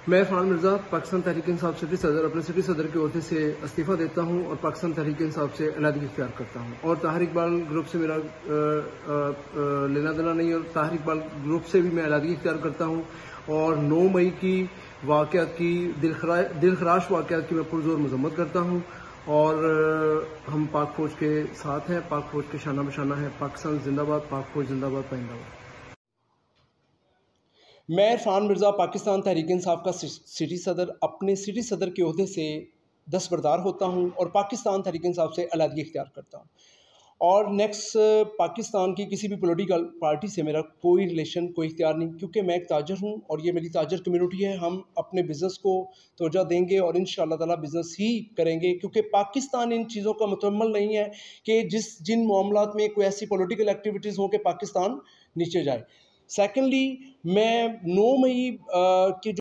میں عرفان مرزا پاکستان تحریک انصاف سٹی صدر اپنے سٹی صدر کے عہدے سے استعفیٰ دیتا ہوں اور پاکستان تحریک انصاف سے علیحدگی اختیار کرتا ہوں، اور طاہر اقبال گروپ سے میرا لینا دینا نہیں، اور طاہر اقبال گروپ سے بھی میں علیحدگی اختیار کرتا ہوں، اور 9 مئی کی واقعات کی دلخراش واقعات کی میں پرزور مذمت کرتا ہوں، اور ہم پاک فوج کے ساتھ ہیں، پاک فوج کے شانہ بشانہ ہیں۔ پاکستان زندہ باد، پاک فوج زندہ باد، پائندہ باد۔ میں عرفان مرزا پاکستان تحریک انصاف کا سٹی صدر اپنے سٹی صدر کے عہدے سے دستبردار ہوتا ہوں اور پاکستان تحریک انصاف سے علیحدگی اختیار کرتا ہوں، اور نیکسٹ پاکستان کی کسی بھی پولیٹیکل پارٹی سے میرا کوئی ریلیشن، کوئی اختیار نہیں، کیونکہ میں ایک تاجر ہوں اور یہ میری تاجر کمیونٹی ہے۔ ہم اپنے بزنس کو توجہ دیں گے اور انشاءاللہ تعالیٰ بزنس ہی کریں گے، کیونکہ پاکستان ان چیزوں کا متحمل نہیں ہے کہ جن معاملات میں کوئی ایسی پولیٹیکل ایکٹیویٹیز ہوں کہ پاکستان نیچے جائے۔ سیکنڈلی، میں 9 مئی کے